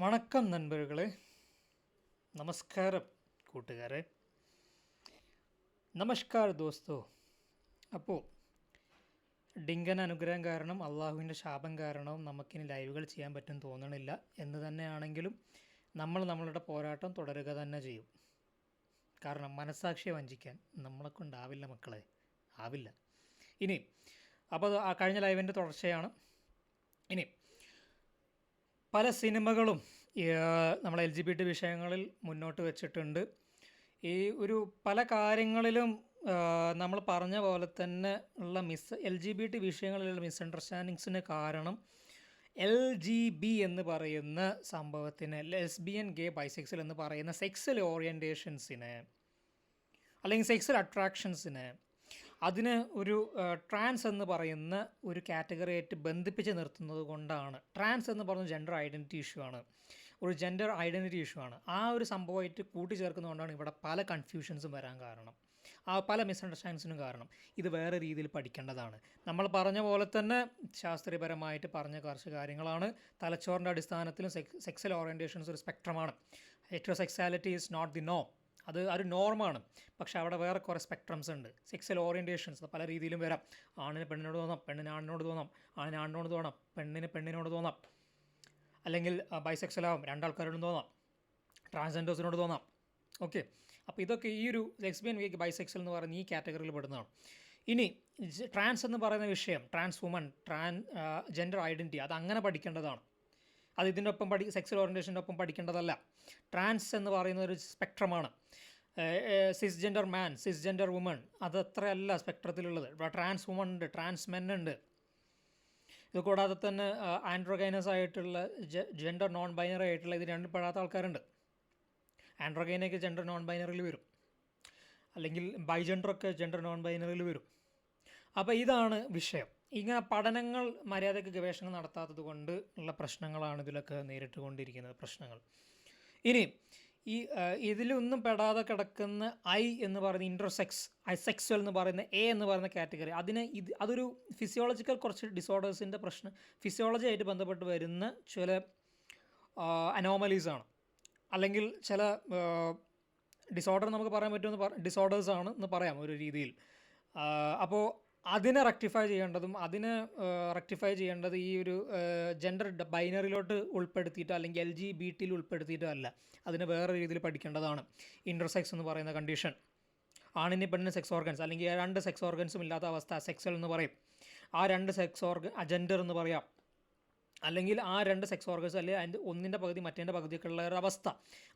വണക്കം നண்பர்களே, നമസ്കാരം കൂട്ടുകാരെ, നമസ്കാർ ദോസ്തോ. അപ്പോൾ ഡിങ്കൻ അനുഗ്രഹം കാരണം അള്ളാഹുവിൻ്റെ ശാപം കാരണവും നമുക്കിനി ലൈവുകൾ ചെയ്യാൻ പറ്റും തോന്നണില്ല എന്ന് തന്നെയാണെങ്കിലും നമ്മളുടെ പോരാട്ടം തുടരുക തന്നെ ചെയ്യും. കാരണം മനസ്സാക്ഷിയെ വഞ്ചിക്കാൻ നമ്മളെ കൊണ്ടാവില്ല മക്കളെ, ആവില്ല. ഇനി അപ്പോൾ കഴിഞ്ഞ ലൈവിൻ്റെ തുടർച്ചയാണ്. ഇനി പല സിനിമകളും നമ്മൾ LGBT വിഷയങ്ങളിൽ മുന്നോട്ട് വെച്ചിട്ടുണ്ട്. ഈ പല കാര്യങ്ങളിലും നമ്മൾ പറഞ്ഞ പോലെ തന്നെ ഉള്ള LGBT വിഷയങ്ങളിലുള്ള മിസ്അണ്ടർസ്റ്റാൻഡിങ്സിന് കാരണം LGB എന്ന് പറയുന്ന സംഭവത്തിന്, ലെസ്ബിയൻ, ഗേ, ബൈസെക്സൽ എന്ന് പറയുന്ന സെക്സൽ ഓറിയൻറ്റേഷൻസിന് അല്ലെങ്കിൽ സെക്സൽ അട്രാക്ഷൻസിന് അതിന് ഒരു ട്രാൻസ് എന്ന് പറയുന്ന ഒരു കാറ്റഗറിയായിട്ട് ബന്ധിപ്പിച്ച് നിർത്തുന്നത് കൊണ്ടാണ്. ട്രാൻസ് എന്ന് പറയുന്ന ജെൻഡർ ഐഡൻറ്റിറ്റി ഇഷ്യൂ ആണ്, ഒരു ജെൻഡർ ഐഡൻറ്റിറ്റി ഇഷ്യൂ ആണ്. ആ ഒരു സംഭവമായിട്ട് കൂട്ടിച്ചേർക്കുന്നതുകൊണ്ടാണ് ഇവിടെ പല കൺഫ്യൂഷൻസും വരാൻ കാരണം, പല മിസ്അണ്ടർസ്റ്റാൻഡിങ്സിനും കാരണം. ഇത് വേറെ രീതിയിൽ പഠിക്കേണ്ടതാണ്. നമ്മൾ പറഞ്ഞ പോലെ തന്നെ ശാസ്ത്രീയപരമായിട്ട് പറഞ്ഞ കുറച്ച് കാര്യങ്ങളാണ്. തലച്ചോറിൻ്റെ അടിസ്ഥാനത്തിലും സെക്സൽ ഓറിയൻറ്റേഷൻസ് ഒരു സ്പെക്ട്രമാണ്. ഹെറ്ററോസെക്സാലിറ്റി ഈസ് നോട്ട് ദി നോം. അത് ഒരു നോർമാണ്. പക്ഷേ അവിടെ വേറെ കുറേ സ്പെക്ട്രംസ് ഉണ്ട്. സെക്സൽ ഓറിയൻറ്റേഷൻസ് പല രീതിയിലും വരാം. ആണിന് പെണ്ണിനോട് തോന്നാം, പെണ്ണിന് ആണിനോട് തോന്നാം, ആണിന് ആണിനോട് തോന്നാം, പെണ്ണിന് പെണ്ണിനോട് തോന്നാം. അല്ലെങ്കിൽ ബൈസെക്സലാവും, രണ്ടാൾക്കാരോടും തോന്നാം, ട്രാൻസ്ജെൻഡേഴ്സിനോട് തോന്നാം. ഓക്കെ, അപ്പോൾ ഇതൊക്കെ ഈ ഒരു ലെസ്ബിയൻ, ബൈസെക്സൽ എന്ന് പറയുന്ന ഈ കാറ്റഗറിയിൽ പെടുന്നതാണ്. ഇനി ട്രാൻസ് എന്ന് പറയുന്ന വിഷയം, ട്രാൻസ് വുമൺ, ജെൻഡർ ഐഡൻറ്റിറ്റി, അത് അങ്ങനെ പഠിക്കേണ്ടതാണ്. അത് ഇതിൻ്റെ ഒപ്പം സെക്സൽ ഓറിയൻറ്റേഷൻ്റെ ഒപ്പം പഠിക്കേണ്ടതല്ല. ട്രാൻസ് എന്ന് പറയുന്ന ഒരു സ്പെക്ട്രമാണ്. സിസ് ജെൻഡർ മാൻ, സിസ് ജെൻഡർ വുമൺ, അത് അത്രയല്ല സ്പെക്ട്രത്തിലുള്ളത്. ട്രാൻസ് വുമൺ ഉണ്ട്, ട്രാൻസ് മെൻ ഉണ്ട്. ഇത് കൂടാതെ തന്നെ ആൻഡ്രോഗൈനസ് ആയിട്ടുള്ള, ജെൻഡർ നോൺ ബൈനറി ആയിട്ടുള്ള, ഇത് രണ്ടും പെടാത്ത ആൾക്കാരുണ്ട്. ആൻഡ്രോഗൈനൊക്കെ ജെൻഡർ നോൺ ബൈനറിയിൽ വരും, അല്ലെങ്കിൽ ബൈജെൻഡറൊക്കെ ജെൻഡർ നോൺ ബൈനറിയിൽ വരും. അപ്പോൾ ഇതാണ് വിഷയം. ഇങ്ങനെ പഠനങ്ങൾ, മര്യാദയ്ക്ക് ഗവേഷണം നടത്താത്തത് കൊണ്ട് ഉള്ള പ്രശ്നങ്ങളാണ് ഇതിലൊക്കെ നേരിട്ട് കൊണ്ടിരിക്കുന്നത് പ്രശ്നങ്ങൾ. ഇനി ഇതിലൊന്നും പെടാതെ കിടക്കുന്ന എന്ന് പറയുന്ന ഇൻട്രോസെക്സ്, സെക്സ്വൽ എന്ന് പറയുന്ന എന്ന് പറയുന്ന കാറ്റഗറി, അതൊരു ഫിസിയോളജിക്കൽ കുറച്ച് ഡിസോർഡേഴ്സിൻ്റെ പ്രശ്നം, ഫിസിയോളജി ആയിട്ട് ബന്ധപ്പെട്ട് വരുന്ന ചില അനോമലീസാണ്, അല്ലെങ്കിൽ ചില ഡിസോർഡർ നമുക്ക് പറയാൻ പറ്റുമെന്ന്, ഡിസോർഡേഴ്സാണ് എന്ന് പറയാം ഒരു രീതിയിൽ. അപ്പോൾ അതിനെ റെക്ടിഫൈ ചെയ്യേണ്ടത് ഈ ഒരു ജെൻഡർ ബൈനറിയിലോട്ട് ഉൾപ്പെടുത്തിയിട്ടോ അല്ലെങ്കിൽ LGBT ഉൾപ്പെടുത്തിയിട്ടോ അല്ല, അതിനെ വേറെ രീതിയിൽ പഠിക്കേണ്ടതാണ്. ഇൻ്റർസെക്സ് എന്ന് പറയുന്ന കണ്ടീഷൻ, ആണിന് പെണ്ണിന് സെക്സ് ഓർഗൻസ്, അല്ലെങ്കിൽ രണ്ട് സെക്സ് ഓർഗൻസും ഇല്ലാത്ത അവസ്ഥ സെക്സൽ എന്ന് പറയും. ആ രണ്ട് സെക്സ് ജെൻഡർ എന്ന് പറയാം. അല്ലെങ്കിൽ ആ രണ്ട് സെക്സ് ഓർഗൻസ്, അല്ലെങ്കിൽ അതിൻ്റെ ഒന്നിൻ്റെ പകുതി മറ്റേൻ്റെ പകുതിയൊക്കെ ഉള്ള ഒരു അവസ്ഥ,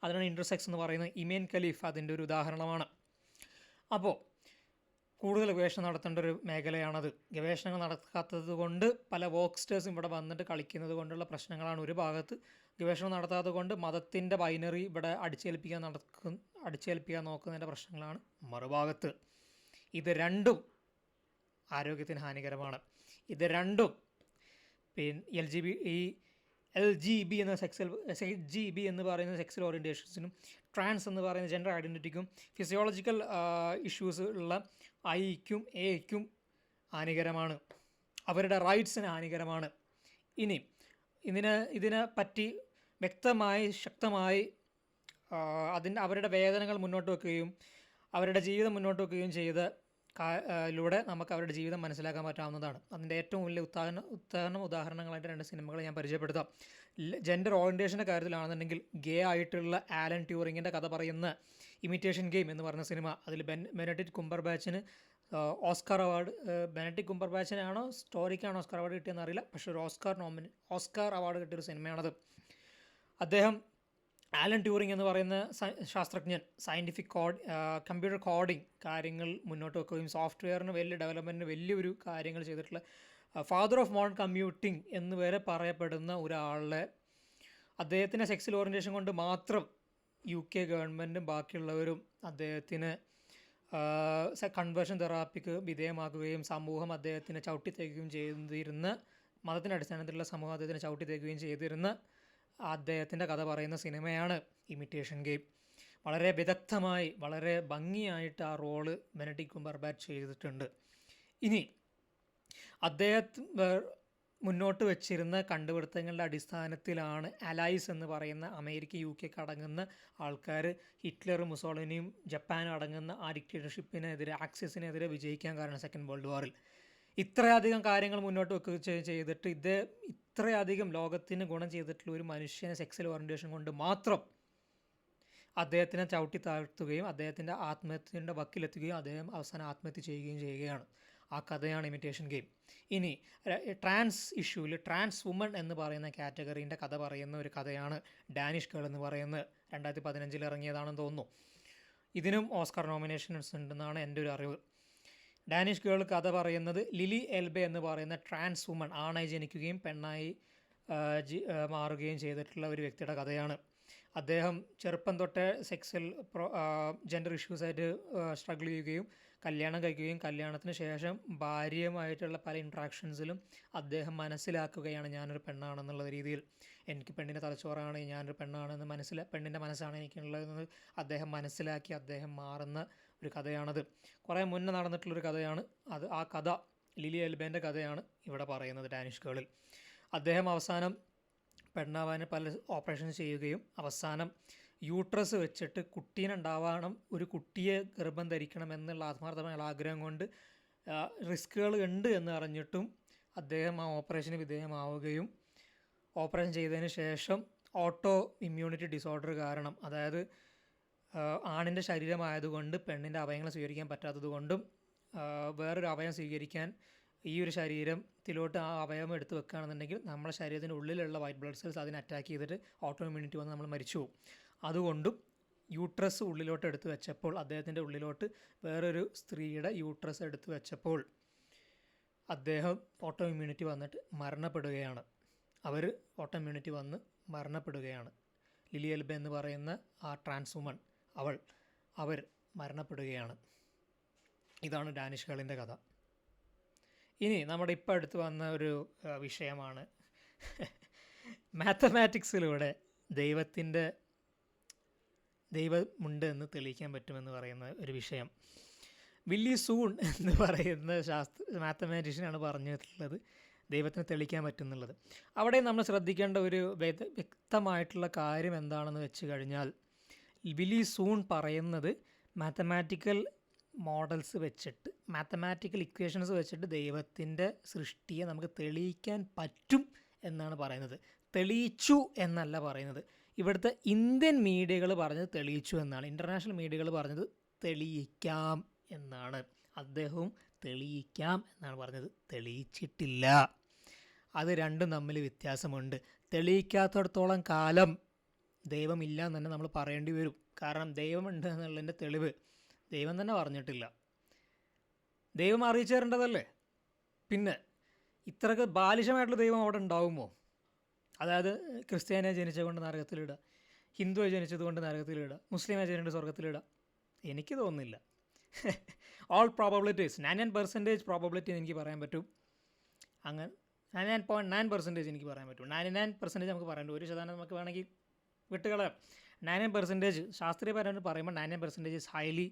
അതിനാണ് ഇൻ്റർസെക്സ് എന്ന് പറയുന്നത്. ഇമേൻ ഖലീഫ് അതിൻ്റെ ഒരു ഉദാഹരണമാണ്. അപ്പോൾ കൂടുതൽ ഗവേഷണം നടത്തേണ്ട ഒരു മേഖലയാണത്. ഗവേഷണങ്ങൾ നടക്കാത്തത് കൊണ്ട് പല വോക്സ്റ്റേഴ്സും ഇവിടെ വന്നിട്ട് കളിക്കുന്നത് കൊണ്ടുള്ള പ്രശ്നങ്ങളാണ് ഒരു ഭാഗത്ത്. ഗവേഷണം നടത്താത്തത് കൊണ്ട് മതത്തിൻ്റെ ബൈനറി ഇവിടെ അടിച്ചേൽപ്പിക്കാൻ നോക്കുന്നതിൻ്റെ പ്രശ്നങ്ങളാണ് മറുഭാഗത്ത്. ഇത് രണ്ടും ആരോഗ്യത്തിന് ഹാനികരമാണ്. ഇത് രണ്ടും LGB എന്ന് പറയുന്ന സെക്സൽ ഓറിയൻറ്റേഷൻസിനും ട്രാൻസ് എന്ന് പറയുന്ന ജെൻഡർ ഐഡൻറ്റിറ്റിക്കും ഫിസിയോളജിക്കൽ ഇഷ്യൂസ് ഉള്ള ഐക്കും എക്കും ഹാനികരമാണ്. അവരുടെ റൈറ്റ്സിന് ഹാനികരമാണ്. ഇനി ഇതിനെ പറ്റി വ്യക്തമായി ശക്തമായി അവരുടെ വേദനകൾ മുന്നോട്ട് വെക്കുകയും അവരുടെ ജീവിതം മുന്നോട്ട് വെക്കുകയും ചെയ്ത് ലൂടെ നമുക്ക് അവരുടെ ജീവിതം മനസ്സിലാക്കാൻ പറ്റാവുന്നതാണ്. അതിൻ്റെ ഏറ്റവും വലിയ ഉദാഹരണങ്ങളായിട്ട് രണ്ട് സിനിമകൾ ഞാൻ പരിചയപ്പെടുത്താം. ജെൻഡർ ഓറിയൻറ്റേഷൻ്റെ കാര്യത്തിലാണെന്നുണ്ടെങ്കിൽ ഗേ ആയിട്ടുള്ള ആലൻ ട്യൂറിങ്ങിൻ്റെ കഥ പറയുന്ന ഇമിറ്റേഷൻ ഗെയിം എന്ന് പറഞ്ഞ സിനിമ, അതിൽ ബെനഡിക്റ്റ് കുംബർബാച്ചിന് ഓസ്കാർ അവാർഡ്, ബെനഡിക്റ്റ് കുംബർബാച്ചിനാണോ സ്റ്റോറിക്കാണോ ഓസ്കാർ അവാർഡ് കിട്ടിയെന്ന് അറിയില്ല, പക്ഷേ ഒരു ഓസ്കാർ അവാർഡ് കിട്ടിയൊരു സിനിമയാണത്. അദ്ദേഹം ആലൻ ട്യൂറിങ് എന്ന് പറയുന്ന ശാസ്ത്രജ്ഞൻ കമ്പ്യൂട്ടർ കോഡിംഗ് കാര്യങ്ങൾ മുന്നോട്ട് വെക്കുകയും സോഫ്റ്റ്വെയറിന് വലിയ ഡെവലപ്മെൻറ്റിന് വലിയൊരു കാര്യങ്ങൾ ചെയ്തിട്ടുള്ള ഫാദർ ഓഫ് മോഡേൺ കമ്പ്യൂട്ടിംഗ് എന്ന് വരെ പറയപ്പെടുന്ന ഒരാളെ, അദ്ദേഹത്തിൻ്റെ സെക്സൽ ഓറിയൻറ്റേഷൻ കൊണ്ട് മാത്രം UK ഗവൺമെൻറ്റും ബാക്കിയുള്ളവരും അദ്ദേഹത്തിന് കൺവേർഷൻ തെറാപ്പിക്ക് വിധേയമാക്കുകയും സമൂഹം അദ്ദേഹത്തിനെ ചവിട്ടിത്തേക്കുകയും ചെയ്തിരുന്ന, മതത്തിൻ്റെ അടിസ്ഥാനത്തിലുള്ള സമൂഹം അദ്ദേഹത്തിനെ ചവിട്ടിത്തേക്കുകയും ചെയ്തിരുന്ന അദ്ദേഹത്തിൻ്റെ കഥ പറയുന്ന സിനിമയാണ് ഇമിറ്റേഷൻ ഗെയിം. വളരെ വിദഗ്ധമായി, വളരെ ഭംഗിയായിട്ട് ആ റോള് ബെനഡിക്റ്റ് കുംബർബാച്ച് ചെയ്തിട്ടുണ്ട്. ഇനി മുന്നോട്ട് വെച്ചിരുന്ന കണ്ടുപിടുത്തങ്ങളുടെ അടിസ്ഥാനത്തിലാണ് അലൈസ് എന്ന് പറയുന്ന അമേരിക്ക UK അടങ്ങുന്ന ആൾക്കാർ ഹിറ്റ്ലർ മുസോളിനിയും ജപ്പാനും അടങ്ങുന്ന ആ ഡിക്റ്റേറ്റർഷിപ്പിനെതിരെ ആക്സിസിനെതിരെ വിജയിക്കാൻ കാരണം സെക്കൻഡ് വേൾഡ് വാറിൽ. ഇത്രയധികം കാര്യങ്ങൾ മുന്നോട്ട് വെക്കുക ചെയ്തിട്ട് ഇത്രയധികം ലോകത്തിന് ഗുണം ചെയ്തിട്ടുള്ള ഒരു മനുഷ്യനെ സെക്സ്വൽ ഓറിയൻറ്റേഷൻ കൊണ്ട് മാത്രം അദ്ദേഹത്തിനെ ചവിട്ടി താഴ്ത്തുകയും അദ്ദേഹത്തിൻ്റെ ആത്മഹത്യയുടെ വക്കിലെത്തുകയും അദ്ദേഹം അവസാനം ആത്മഹത്യ ചെയ്യുകയാണ്. ആ കഥയാണ് ഇമിറ്റേഷൻ ഗെയിം. ഇനി ട്രാൻസ് ഇഷ്യൂവിൽ ട്രാൻസ് വുമൺ എന്ന് പറയുന്ന കാറ്റഗറീൻ്റെ കഥ പറയുന്ന ഒരു കഥയാണ് ഡാനിഷ് ഗേൾ എന്ന് പറയുന്നത്. 2015 ഇറങ്ങിയതാണെന്ന് തോന്നുന്നു. ഇതിനും ഓസ്കാർ നോമിനേഷൻസ് ഉണ്ടെന്നാണ് എൻ്റെ ഒരു അറിവ്. ഡാനിഷ് ഗേൾ കഥ പറയുന്നത് ലിലി എൽബെ എന്ന് പറയുന്ന ട്രാൻസ് വുമൺ, ആണായി ജനിക്കുകയും പെണ്ണായി മാറുകയും ചെയ്തിട്ടുള്ള ഒരു വ്യക്തിയുടെ കഥയാണ്. അദ്ദേഹം ചെറുപ്പം തൊട്ടേ സെക്സ്വൽ ജെൻഡർ ഇഷ്യൂസായിട്ട് സ്ട്രഗിൾ ചെയ്യുകയും കല്യാണം കഴിക്കുകയും കല്യാണത്തിന് ശേഷം ഭാര്യയുമായിട്ടുള്ള പല ഇൻട്രാക്ഷൻസിലും അദ്ദേഹം മനസ്സിലാക്കുകയാണ് ഞാനൊരു പെണ്ണാണെന്നുള്ള രീതിയിൽ. എനിക്ക് പെണ്ണിൻ്റെ തലച്ചോറാണ്, ഞാനൊരു പെണ്ണാണെന്ന് പെണ്ണിൻ്റെ മനസ്സാണ് എനിക്കുള്ളതെന്ന് അദ്ദേഹം മനസ്സിലാക്കി അദ്ദേഹം മാറുന്ന ഒരു കഥയാണത്. കുറേ മുന്നേ നടന്നിട്ടുള്ളൊരു കഥയാണ് അത്. ആ കഥ ലിലി എൽബേൻ്റെ കഥയാണ് ഇവിടെ പറയുന്നത് ഡാനിഷ് ഗേളിൽ. അദ്ദേഹം അവസാനം പെണ്ണാവാൻ പല ഓപ്പറേഷൻ ചെയ്യുകയും അവസാനം യൂട്രസ് വെച്ചിട്ട് കുട്ടീനെ ഉണ്ടാവണം, ഒരു കുട്ടിയെ ഗർഭം ധരിക്കണം എന്നുള്ള ആത്മാർത്ഥമായ ആഗ്രഹം കൊണ്ട് റിസ്കുകൾ ഉണ്ട് എന്ന് അറിഞ്ഞിട്ടും അദ്ദേഹം ആ ഓപ്പറേഷന് വിധേയമാവുകയും ഓപ്പറേഷൻ ചെയ്തതിന് ശേഷം ഓട്ടോ ഇമ്മ്യൂണിറ്റി ഡിസോർഡർ കാരണം, അതായത് ആണിൻ്റെ ശരീരമായതുകൊണ്ട് പെണ്ണിൻ്റെ അവയവങ്ങൾ സ്വീകരിക്കാൻ പറ്റാത്തത് കൊണ്ടും വേറൊരു അവയവം സ്വീകരിക്കാൻ ഈ ഒരു ശരീരത്തിലോട്ട് ആ അവയവം എടുത്ത് വെക്കുകയാണെന്നുണ്ടെങ്കിൽ നമ്മുടെ ശരീരത്തിൻ്റെ ഉള്ളിലുള്ള വൈറ്റ് ബ്ലഡ് സെൽസ് അതിനെ അറ്റാക്ക് ചെയ്തിട്ട് ഓട്ടോ ഇമ്മ്യൂണിറ്റി വന്ന് നമ്മൾ മരിച്ചു പോകും. അതുകൊണ്ടും യൂട്രസ് ഉള്ളിലോട്ട് എടുത്ത് വെച്ചപ്പോൾ, അദ്ദേഹത്തിൻ്റെ ഉള്ളിലോട്ട് വേറൊരു സ്ത്രീയുടെ യൂട്രസ് എടുത്ത് വെച്ചപ്പോൾ അദ്ദേഹം ഓട്ടോ ഇമ്മ്യൂണിറ്റി വന്നിട്ട് മരണപ്പെടുകയാണ്. ഓട്ടോ ഇമ്മ്യൂണിറ്റി വന്ന് മരണപ്പെടുകയാണ്. ലിലി എൽബ എന്ന് പറയുന്ന ആ ട്രാൻസ് വുമൺ അവർ മരണപ്പെടുകയാണ്. ഇതാണ് ഡാനിഷ് ഗേളിൻ്റെ കഥ. ഇനി നമ്മുടെ ഇപ്പോൾ അടുത്ത് വന്ന ഒരു വിഷയമാണ് മാത്തമാറ്റിക്സിലൂടെ ദൈവമുണ്ട് എന്ന് തെളിയിക്കാൻ പറ്റുമെന്ന് പറയുന്ന ഒരു വിഷയം. വില്ലി സൂൺ എന്ന് പറയുന്ന മാത്തമാറ്റീഷ്യനാണ് പറഞ്ഞിട്ടുള്ളത് ദൈവത്തിന് തെളിയിക്കാൻ പറ്റുന്നുള്ളത്. അവിടെ നമ്മൾ ശ്രദ്ധിക്കേണ്ട ഒരു വ്യക്തമായിട്ടുള്ള കാര്യം എന്താണെന്ന് വെച്ച് കഴിഞ്ഞാൽ, വില്ലി സൂൺ പറയുന്നത് മാത്തമാറ്റിക്കൽ മോഡൽസ് വെച്ചിട്ട്, മാത്തമാറ്റിക്കൽ ഇക്വേഷൻസ് വെച്ചിട്ട് ദൈവത്തിൻ്റെ സൃഷ്ടിയെ നമുക്ക് തെളിയിക്കാൻ പറ്റും എന്നാണ് പറയുന്നത്. തെളിയിച്ചു എന്നല്ല പറയുന്നത്. ഇവിടുത്തെ ഇന്ത്യൻ മീഡിയകൾ പറഞ്ഞത് തെളിയിച്ചു എന്നാണ്. ഇൻ്റർനാഷണൽ മീഡിയകൾ പറഞ്ഞത് തെളിയിക്കാം എന്നാണ്. അദ്ദേഹവും തെളിയിക്കാം എന്നാണ് പറഞ്ഞത്, തെളിയിച്ചിട്ടില്ല. അത് രണ്ടും തമ്മിൽ വ്യത്യാസമുണ്ട്. തെളിയിക്കാത്തടത്തോളം കാലം ദൈവമില്ല എന്ന് തന്നെ നമ്മൾ പറയേണ്ടി വരും. കാരണം ദൈവമുണ്ട് എന്നുള്ളതിൻ്റെ തെളിവ് ദൈവം തന്നെ പറഞ്ഞിട്ടില്ല. ദൈവം അറിയിച്ചു തരേണ്ടതല്ലേ. പിന്നെ ഇത്രയൊക്കെ ബാലിശമായിട്ടുള്ള ദൈവം അവിടെ ഉണ്ടാവുമോ? അതായത് ക്രിസ്ത്യാനിയെ ജനിച്ചതുകൊണ്ട് നരകത്തിലിടുക, ഹിന്ദുവെ ജനിച്ചതുകൊണ്ട് നരകത്തിലിടുക, മുസ്ലിമെ ജനിച്ചിട്ട് സ്വർഗത്തിലിടുക, എനിക്ക് തോന്നുന്നില്ല. ഓൾ പ്രോബബിലിറ്റീസ് 99% പ്രോബബിലിറ്റി എനിക്ക് പറയാൻ പറ്റും. അങ്ങനെ 99.9% എനിക്ക് പറയാൻ പറ്റും. 99% നമുക്ക് പറയാൻ പറ്റും. 1% നമുക്ക് വേണമെങ്കിൽ വിട്ടുകളയാം. 99% ശാസ്ത്രീയപരമായിട്ട് പറയുമ്പോൾ 99% ഈസ് ഹൈലി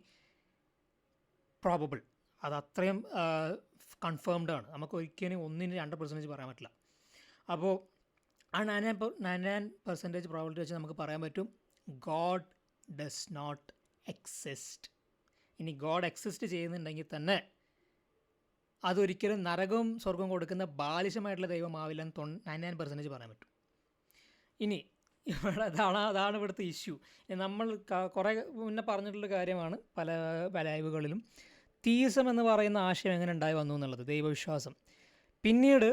പ്രോബബിൾ. അത് അത്രയും കൺഫേംഡ് ആണ്. നമുക്ക് ഒരിക്കലും 1% പറയാൻ പറ്റില്ല. അപ്പോൾ ആ 99% പ്രോബിലിറ്റി വെച്ച് നമുക്ക് പറയാൻ പറ്റും ഗോഡ് ഡസ് നോട്ട് എക്സിസ്റ്റ്. ഇനി ഗോഡ് എക്സിസ്റ്റ് ചെയ്യുന്നുണ്ടെങ്കിൽ തന്നെ അതൊരിക്കലും നരകവും സ്വർഗവും കൊടുക്കുന്ന ബാലിശമായിട്ടുള്ള ദൈവമാവില്ലെന്ന് 99% പറയാൻ പറ്റും. ഇനി ഇവിടെ അതാണ് ഇവിടുത്തെ ഇഷ്യൂ. നമ്മൾ കുറേ മുന്നേ പറഞ്ഞിട്ടുള്ള കാര്യമാണ് പല ലൈവുകളിലും. തീസം എന്ന് പറയുന്ന ആശയം എങ്ങനെ ഉണ്ടായി വന്നു എന്നുള്ളത്, ദൈവവിശ്വാസം. പിന്നീട്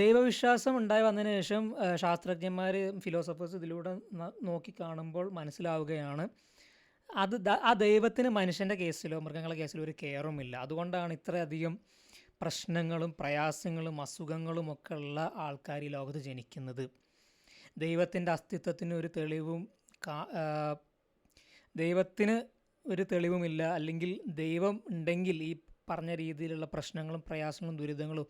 ദൈവവിശ്വാസം ഉണ്ടായി വന്നതിന് ശേഷം ശാസ്ത്രജ്ഞന്മാർ, ഫിലോസഫേഴ്സ് ഇതിലൂടെ നോക്കിക്കാണുമ്പോൾ മനസ്സിലാവുകയാണ് ആ ദൈവത്തിന് മനുഷ്യൻ്റെ കേസിലോ മൃഗങ്ങളുടെ കേസിലോ ഒരു കെയറുമില്ല. അതുകൊണ്ടാണ് ഇത്രയധികം പ്രശ്നങ്ങളും പ്രയാസങ്ങളും അസുഖങ്ങളും ഒക്കെ ഉള്ള ആൾക്കാർ ഈ ലോകത്ത് ജനിക്കുന്നത്. ദൈവത്തിൻ്റെ അസ്തിത്വത്തിന് ഒരു തെളിവുമില്ല. അല്ലെങ്കിൽ ദൈവം ഉണ്ടെങ്കിൽ ഈ പറഞ്ഞ രീതിയിലുള്ള പ്രശ്നങ്ങളും പ്രയാസങ്ങളും ദുരിതങ്ങളും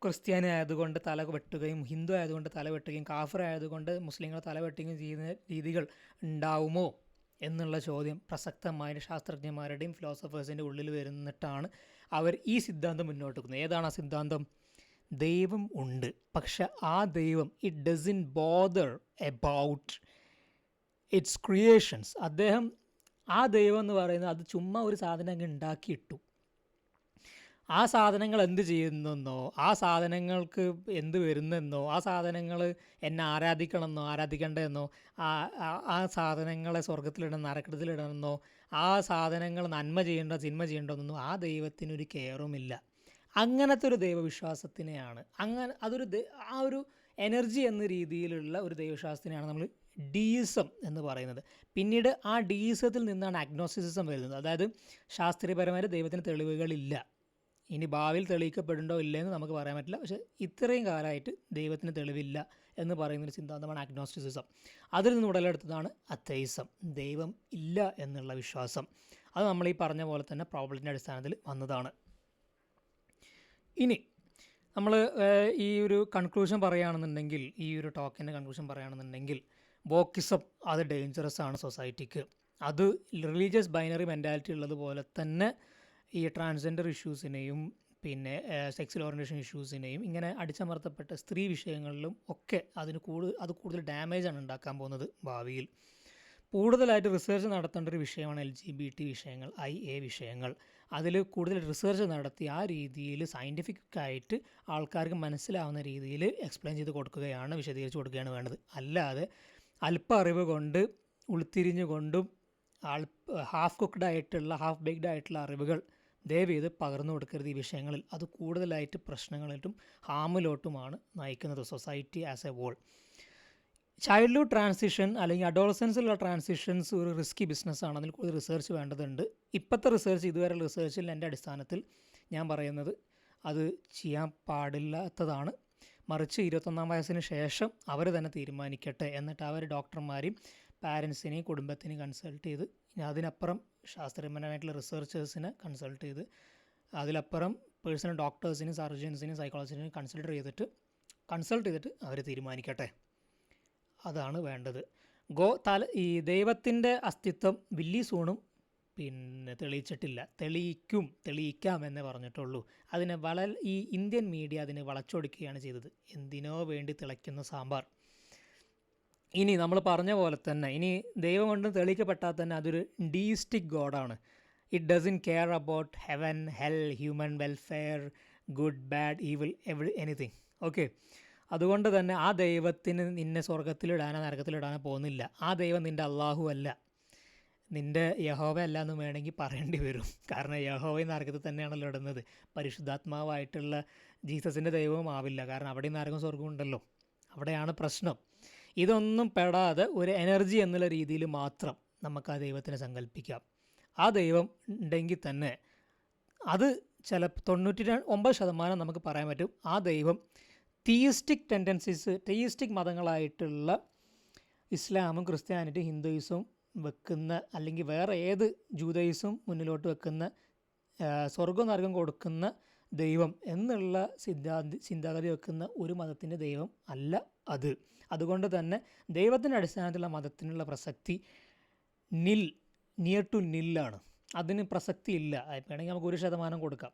ക്രിസ്ത്യാനി ആയതുകൊണ്ട് തല വെട്ടുകയും ഹിന്ദു ആയതുകൊണ്ട് തല വെട്ടുകയും കാഫിർ ആയതുകൊണ്ട് മുസ്ലിങ്ങൾ തല വെട്ടുകയും ചെയ്യുന്ന രീതികൾ ഉണ്ടാവുമോ എന്നുള്ള ചോദ്യം പ്രസക്തമായ ശാസ്ത്രജ്ഞന്മാരുടെയും ഫിലോസഫേഴ്സിൻ്റെ ഉള്ളിൽ വരുന്നിട്ടാണ് അവർ ഈ സിദ്ധാന്തം മുന്നോട്ട് വെക്കുന്നത്. ഏതാണ് ആ സിദ്ധാന്തം? ദൈവം ഉണ്ട്, പക്ഷെ ആ ദൈവം it doesn't bother about it's creations. അദ്ദേഹം, ആ ദൈവം എന്ന് പറയുന്നത് അത് ചുമ്മാ ഒരു സാധനം അങ്ങ് ഉണ്ടാക്കിയിട്ടു. ആ സാധനങ്ങൾ എന്ത് ചെയ്യുന്നെന്നോ, ആ സാധനങ്ങൾക്ക് എന്ത് വരുന്നെന്നോ, ആ സാധനങ്ങൾ എന്നെ ആരാധിക്കണമെന്നോ ആരാധിക്കേണ്ടതെന്നോ, ആ സാധനങ്ങളെ സ്വർഗത്തിലിടണം നരകത്തിലിടണമെന്നോ, ആ സാധനങ്ങൾ നന്മ ചെയ്യേണ്ട തിന്മ ചെയ്യേണ്ടതെന്നോ ആ ദൈവത്തിനൊരു കെയറുമില്ല. അങ്ങനത്തെ ഒരു ദൈവവിശ്വാസത്തിനെയാണ്, ആ ഒരു എനർജി എന്ന രീതിയിലുള്ള ഒരു ദൈവവിശ്വാസത്തിനെയാണ് നമ്മൾ ഡീയിസം എന്ന് പറയുന്നത്. പിന്നീട് ആ ഡീയിസത്തിൽ നിന്നാണ് അഗ്നോസ്റ്റിസിസം വരുന്നത്. അതായത് ശാസ്ത്രീയപരമായ ദൈവത്തിന് തെളിവുകളില്ല, ഇനി ഭാവിയിൽ തെളിയിക്കപ്പെടുന്നുണ്ടോ ഇല്ലയെന്ന് നമുക്ക് പറയാൻ പറ്റില്ല, പക്ഷേ ഇത്രയും കാലമായിട്ട് ദൈവത്തിന് തെളിവില്ല എന്ന് പറയുന്നൊരു സിദ്ധാന്തമാണ് അഗ്നോസ്റ്റിസിസം. അതിൽ നിന്ന് ഉടലെടുത്തതാണ് അത്തൈസം, ദൈവം ഇല്ല എന്നുള്ള വിശ്വാസം. അത് നമ്മൾ ഈ പറഞ്ഞ പോലെ തന്നെ പ്രോബ്ലത്തിൻ്റെ അടിസ്ഥാനത്തിൽ വന്നതാണ്. ഇനി നമ്മൾ ഈ ഒരു കൺക്ലൂഷൻ പറയുകയാണെന്നുണ്ടെങ്കിൽ, ഈ ഒരു ടോക്കിൻ്റെ കൺക്ലൂഷൻ പറയുകയാണെന്നുണ്ടെങ്കിൽ, വോക്കിസം അത് ഡേഞ്ചറസ് ആണ് സൊസൈറ്റിക്ക്. അത് റിലീജിയസ് ബൈനറി മെൻറ്റാലിറ്റി ഉള്ളതുപോലെ തന്നെ ഈ ട്രാൻസ്ജെൻഡർ ഇഷ്യൂസിനെയും പിന്നെ സെക്സ്വൽ ഓറിയൻറ്റേഷൻ ഇഷ്യൂസിനെയും ഇങ്ങനെ അടിച്ചമർത്തപ്പെട്ട സ്ത്രീ വിഷയങ്ങളിലും ഒക്കെ അത് കൂടുതൽ ഡാമേജാണ് ഉണ്ടാക്കാൻ പോകുന്നത് ഭാവിയിൽ. കൂടുതലായിട്ട് റിസർച്ച് നടത്തേണ്ട ഒരു വിഷയമാണ് LGBT വിഷയങ്ങൾ, IA വിഷയങ്ങൾ. അതിൽ കൂടുതൽ റിസർച്ച് നടത്തി ആ രീതിയിൽ സയൻറ്റിഫിക്കായിട്ട് ആൾക്കാർക്ക് മനസ്സിലാവുന്ന രീതിയിൽ എക്സ്പ്ലെയിൻ ചെയ്ത് കൊടുക്കുകയാണ്, വിശദീകരിച്ച് കൊടുക്കുകയാണ് വേണ്ടത്. അല്ലാതെ അല്പ അറിവ് കൊണ്ട് ഉൾത്തിരിഞ്ഞുകൊണ്ടും ഹാഫ് കുക്ക്ഡ് ആയിട്ടുള്ള ഹാഫ് ബേക്ക്ഡ് ആയിട്ടുള്ള അറിവുകൾ ദയവ് ചെയ്ത് പകർന്നു കൊടുക്കരുത് ഈ വിഷയങ്ങളിൽ. അത് കൂടുതലായിട്ട് പ്രശ്നങ്ങളായിട്ടും ഹാമിലോട്ടുമാണ് നയിക്കുന്നത് society as a whole. Childhood transition അല്ലെങ്കിൽ അഡോളസൻസിലുള്ള ട്രാൻസിഷൻസ് ഒരു റിസ്കി ബിസിനസ്സാണ്. അതിൽ കൂടുതൽ റിസർച്ച് വേണ്ടതുണ്ട്. ഇപ്പോഴത്തെ റിസർച്ച്, ഇതുവരെയുള്ള റിസർച്ചിൽ എൻ്റെ അടിസ്ഥാനത്തിൽ ഞാൻ പറയുന്നത് അത് ചെയ്യാൻ പാടില്ലാത്തതാണ്. മറിച്ച് 21-ാം വയസ്സിന് ശേഷം അവർ തന്നെ തീരുമാനിക്കട്ടെ. എന്നിട്ട് അവർ ഡോക്ടർമാരെയും പാരൻസിനെയും കുടുംബത്തിനെയും കൺസൾട്ട് ചെയ്ത്, അതിനപ്പുറം ശാസ്ത്രീയപരമായിട്ടുള്ള റിസർച്ചേഴ്സിനെ കൺസൾട്ട് ചെയ്ത്, അതിലപ്പുറം പേഴ്സണൽ ഡോക്ടേഴ്സിനെയും സർജൻസിനെയും സൈക്കോളജിസ്റ്റിനെയും കൺസൾട്ട് ചെയ്തിട്ട് അവർ തീരുമാനിക്കട്ടെ. അതാണ് വേണ്ടത്. ഈ ദൈവത്തിൻ്റെ അസ്തിത്വം വില്ലി സൂണും പിന്നെ തെളിയിച്ചിട്ടില്ല. തെളിയിക്കാം എന്നേ പറഞ്ഞിട്ടുള്ളൂ. ഈ ഇന്ത്യൻ മീഡിയ അതിനെ വളച്ചൊടിക്കുകയാണ് ചെയ്തത്. എന്തിനോ വേണ്ടി തിളയ്ക്കുന്ന സാമ്പാർ. ഇനി നമ്മൾ പറഞ്ഞ പോലെ തന്നെ, ഇനി ദൈവം കൊണ്ട് തെളിയിക്കപ്പെട്ടാൽ തന്നെ അതൊരു ഡീയിസ്റ്റിക് ഗോഡാണ്. It doesn't care about heaven, hell, human welfare, good, bad, evil, anything. Okay, അതുകൊണ്ട് തന്നെ ആ ദൈവത്തിന് നിന്നെ സ്വർഗത്തിലിടാനോ നരകത്തിലിടാനോ പോകുന്നില്ല. ആ ദൈവം നിൻ്റെ അള്ളാഹു അല്ല, നിൻ്റെ യഹോവ അല്ല എന്ന് വേണമെങ്കിൽ പറയേണ്ടി വരും. കാരണം യഹോവയും നരകത്തിൽ തന്നെയാണല്ലോ ഇടുന്നത്. പരിശുദ്ധാത്മാവായിട്ടുള്ള ജീസസിൻ്റെ ദൈവവും ആവില്ല, കാരണം അവിടെ നരകം സ്വർഗം ഉണ്ടല്ലോ. അവിടെയാണ് പ്രശ്നം. ഇതൊന്നും പെടാതെ ഒരു എനർജി എന്നുള്ള രീതിയിൽ മാത്രം നമുക്ക് ആ ദൈവത്തിനെ സങ്കല്പിക്കാം. ആ ദൈവം ഉണ്ടെങ്കിൽ തന്നെ അത് 99% നമുക്ക് പറയാൻ പറ്റും ആ ദൈവം തീയിസ്റ്റിക് മതങ്ങളായിട്ടുള്ള ഇസ്ലാമും ക്രിസ്ത്യാനിറ്റി ഹിന്ദുയിസവും വെക്കുന്ന, അല്ലെങ്കിൽ വേറെ ഏത് ജൂതയിസവും മുന്നിലോട്ട് വെക്കുന്ന, സ്വർഗം നരകം കൊടുക്കുന്ന ദൈവം എന്നുള്ള ചിന്താഗതി വെക്കുന്ന ഒരു മതത്തിൻ്റെ ദൈവം അല്ല അത്. അതുകൊണ്ട് തന്നെ ദൈവത്തിൻ്റെ അടിസ്ഥാനത്തിലുള്ള മതത്തിനുള്ള പ്രസക്തി നിയർ ടു നില്ലാണ്. അതിന് പ്രസക്തി ഇല്ല. വേണമെങ്കിൽ നമുക്ക് 1% കൊടുക്കാം.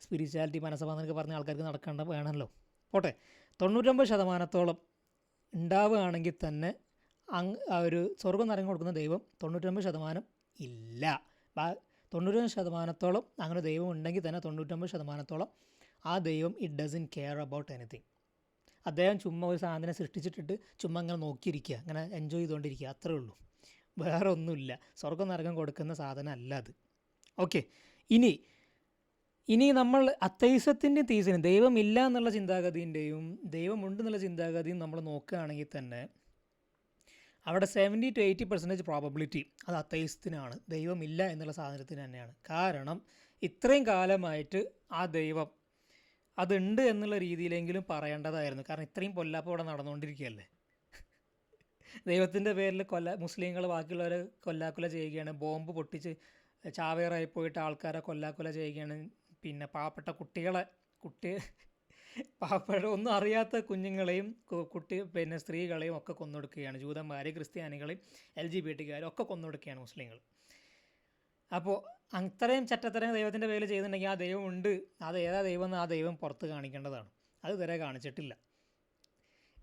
സ്പിരിച്വാലിറ്റി, മനസ്സഭ എന്നൊക്കെ പറഞ്ഞ ആൾക്കാർക്ക് നടക്കേണ്ട വേണമല്ലോ. പോട്ടെ, 99% ഉണ്ടാവുകയാണെങ്കിൽ തന്നെ ഒരു സ്വർഗം നരകം കൊടുക്കുന്ന ദൈവം 99% ഇല്ല. 99% അങ്ങനെ ദൈവം ഉണ്ടെങ്കിൽ തന്നെ 99% ആ ദൈവം it doesn't care about anything. അദ്ദേഹം ചുമ്മാ ഒരു സാധനം സൃഷ്ടിച്ചിട്ടിട്ട് ചുമ്മാ അങ്ങനെ നോക്കിയിരിക്കുക, അങ്ങനെ എൻജോയ് ചെയ്തുകൊണ്ടിരിക്കുക, അത്രേ ഉള്ളൂ. വേറെ ഒന്നുമില്ല. സ്വർഗം നരകം കൊടുക്കുന്ന സാധനം അല്ല അത്. ഓക്കെ, ഇനി നമ്മൾ അത്തൈസത്തിൻ്റെയും തീസിനും, ദൈവമില്ല എന്നുള്ള ചിന്താഗതിൻ്റെയും ദൈവമുണ്ടെന്നുള്ള ചിന്താഗതിയും നമ്മൾ നോക്കുകയാണെങ്കിൽ തന്നെ അവിടെ 70 to 80% പ്രോബബിലിറ്റി അത് അത്തൈസത്തിനാണ്, ദൈവമില്ല എന്നുള്ള സാധനത്തിന് തന്നെയാണ്. കാരണം ഇത്രയും കാലമായിട്ട് ആ ദൈവം അതുണ്ട് എന്നുള്ള രീതിയിലെങ്കിലും പറയേണ്ടതായിരുന്നു. കാരണം ഇത്രയും പൊല്ലാപ്പ് ഇവിടെ നടന്നുകൊണ്ടിരിക്കുകയല്ലേ. ദൈവത്തിൻ്റെ പേരിൽ മുസ്ലിങ്ങൾ ബാക്കിയുള്ളവരെ കൊല്ലാക്കൊല ചെയ്യുകയാണ്, ബോംബ് പൊട്ടിച്ച് ചാവേറായി പോയിട്ട് ആൾക്കാരെ കൊല്ലാക്കൊല ചെയ്യുകയാണ്. പിന്നെ പാവപ്പെട്ട ഒന്നും അറിയാത്ത കുഞ്ഞുങ്ങളെയും പിന്നെ സ്ത്രീകളെയും ഒക്കെ കൊന്നൊടുക്കുകയാണ്. ജൂതന്മാരെ, ക്രിസ്ത്യാനികളെയും LGBT കാരും ഒക്കെ കൊന്നൊടുക്കുകയാണ് മുസ്ലിങ്ങൾ. അപ്പോൾ അത്രയും ചെറ്റത്തരം ദൈവത്തിൻ്റെ പേരിൽ ചെയ്യുന്നുണ്ടെങ്കിൽ ആ ദൈവം ഉണ്ട്, അത് ഏതാ ദൈവം എന്ന് ആ ദൈവം പുറത്ത് കാണിക്കേണ്ടതാണ്. അത് ഇതുവരെ കാണിച്ചിട്ടില്ല.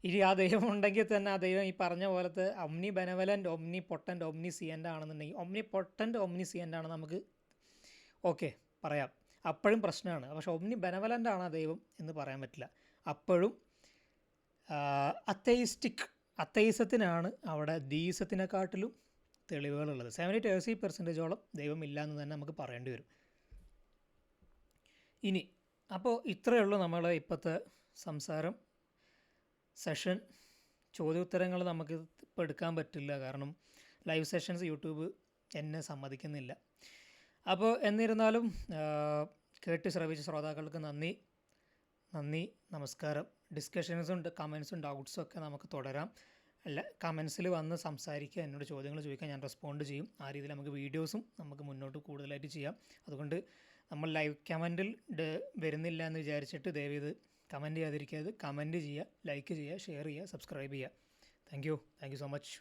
ഇനി ആ ദൈവം ഉണ്ടെങ്കിൽ തന്നെ ആ ദൈവം ഈ പറഞ്ഞ പോലത്തെ omnibenevolent, omnipotent, omniscient ആണെന്നുണ്ടെങ്കിൽ, ഒമ്നി പൊട്ടൻ്റ് ഒമ്നി സിയൻ്റ് ആണ് നമുക്ക് ഓക്കെ പറയാം, അപ്പോഴും പ്രശ്നമാണ്. പക്ഷെ ഒമ്നി ബെനവലൻ്റ് ആണ് ആ ദൈവം എന്ന് പറയാൻ പറ്റില്ല. അപ്പോഴും അത്തയിസത്തിനാണ് അവിടെ ദീസത്തിനെക്കാട്ടിലും തെളിവുകളുള്ളത്. 70-80% ദൈവം ഇല്ല എന്ന് തന്നെ നമുക്ക് പറയേണ്ടി വരും. ഇനി അപ്പോൾ ഇത്രയേ ഉള്ളൂ നമ്മൾ ഇപ്പോഴത്തെ സംസാരം സെഷൻ. ചോദ്യോത്തരങ്ങൾ നമുക്ക് ഇപ്പോൾ എടുക്കാൻ പറ്റില്ല, കാരണം ലൈവ് സെഷൻസ് യൂട്യൂബ് എന്നെ സമ്മതിക്കുന്നില്ല. അപ്പോൾ എന്നിരുന്നാലും കേട്ട് ശ്രവിച്ച ശ്രോതാക്കൾക്ക് നന്ദി, നമസ്കാരം. ഡിസ്കഷൻസും കമൻസും ഡൗട്ട്സും ഒക്കെ നമുക്ക് തുടരാം. അല്ല, കമൻസിൽ വന്ന് സംസാരിക്കുക, എന്നോട് ചോദ്യങ്ങൾ ചോദിക്കാൻ ഞാൻ റെസ്പോണ്ട് ചെയ്യും. ആ രീതിയിൽ നമുക്ക് വീഡിയോസും നമുക്ക് മുന്നോട്ട് കൂടുതലായിട്ട് ചെയ്യാം. അതുകൊണ്ട് നമ്മൾ ലൈവ് കമൻറ്റിൽ വരുന്നില്ല എന്ന് വിചാരിച്ചിട്ട് ദയവേത് കമൻറ്റ് ചെയ്യാതിരിക്കരുത്. കമൻറ്റ് ചെയ്യുക, ലൈക്ക് ചെയ്യുക, ഷെയർ ചെയ്യുക, സബ്സ്ക്രൈബ് ചെയ്യുക. Thank you so much.